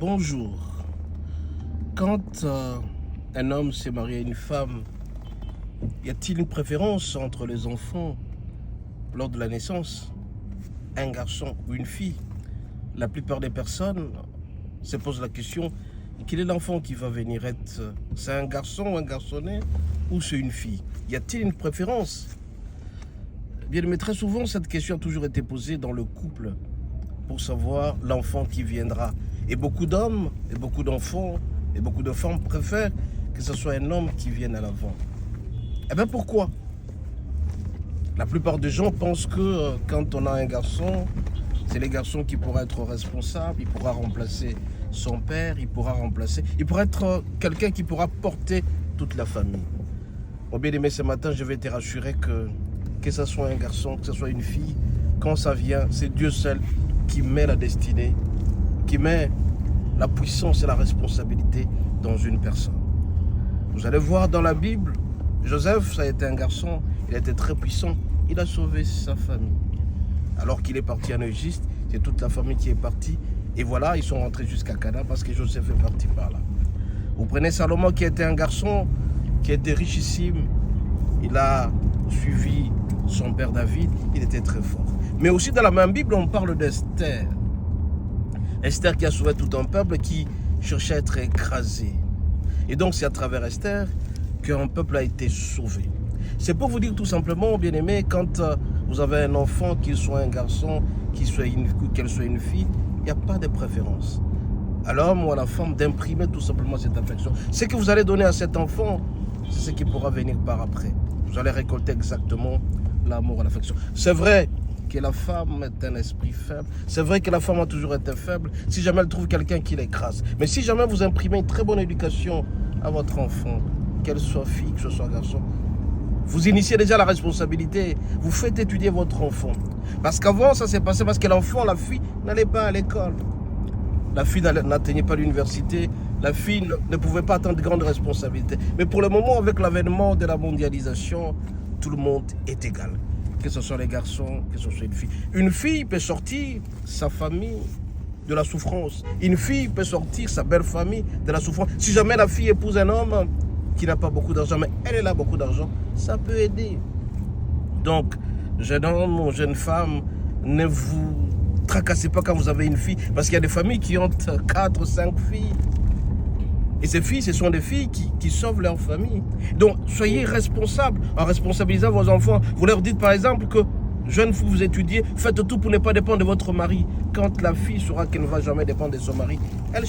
Bonjour. Quand un homme s'est marié à une femme, y a-t-il une préférence entre les enfants lors de la naissance, un garçon ou une fille? La plupart des personnes se posent la question, quel est l'enfant qui va venir être? C'est un garçon ou un garçonnet ou c'est une fille? Y a-t-il une préférence? Bien, mais très souvent, cette question a toujours été posée dans le couple pour savoir l'enfant qui viendra. Et beaucoup d'hommes, et beaucoup d'enfants, et beaucoup de femmes préfèrent que ce soit un homme qui vienne à l'avant. Eh bien pourquoi? La plupart des gens pensent que quand on a un garçon, c'est les garçons qui pourra être responsable, il pourra remplacer son père, il pourra être quelqu'un qui pourra porter toute la famille. Mon bien-aimé, ce matin, je vais te rassurer que ce soit un garçon, que ce soit une fille, quand ça vient, c'est Dieu seul qui met la destinée, qui met la puissance et la responsabilité dans une personne. Vous allez voir dans la Bible, Joseph, ça a été un garçon, il a été très puissant, il a sauvé sa famille. Alors qu'il est parti en Égypte, c'est toute la famille qui est partie, et voilà, ils sont rentrés jusqu'à Canaan parce que Joseph est parti par là. Vous prenez Salomon qui était un garçon, qui était richissime, il a suivi son père David, il était très fort. Mais aussi dans la même Bible, on parle d'Esther. Esther qui a sauvé tout un peuple qui cherchait à être écrasé. Et donc c'est à travers Esther qu'un peuple a été sauvé. C'est pour vous dire tout simplement, bien aimé, quand vous avez un enfant, qu'il soit un garçon, qu'elle soit une fille, il n'y a pas de préférence. À l'homme ou à la femme d'imprimer tout simplement cette affection. Ce que vous allez donner à cet enfant, c'est ce qui pourra venir par après. Vous allez récolter exactement l'amour et l'affection. C'est vrai que la femme est un esprit faible. C'est vrai que la femme a toujours été faible si jamais elle trouve quelqu'un qui l'écrase. Mais si jamais vous imprimez une très bonne éducation à votre enfant, qu'elle soit fille, que ce soit garçon, vous initiez déjà la responsabilité. Vous faites étudier votre enfant. Parce qu'avant, ça s'est passé parce que l'enfant, la fille, n'allait pas à l'école. La fille n'atteignait pas l'université. La fille ne pouvait pas attendre de grandes responsabilités. Mais pour le moment, avec l'avènement de la mondialisation, tout le monde est égal. Que ce soit les garçons, que ce soit une fille. Une fille peut sortir sa famille de la souffrance. Une fille peut sortir sa belle famille de la souffrance. Si jamais la fille épouse un homme qui n'a pas beaucoup d'argent, mais elle a beaucoup d'argent, ça peut aider. Donc, jeune homme ou jeune femme, ne vous tracassez pas quand vous avez une fille. Parce qu'il y a des familles qui ont 4, 5 filles. Et ces filles, ce sont des filles qui sauvent leur famille. Donc, soyez responsables en responsabilisant vos enfants. Vous leur dites par exemple que, jeune fille, vous étudiez, faites tout pour ne pas dépendre de votre mari. Quand la fille saura qu'elle ne va jamais dépendre de son mari, elle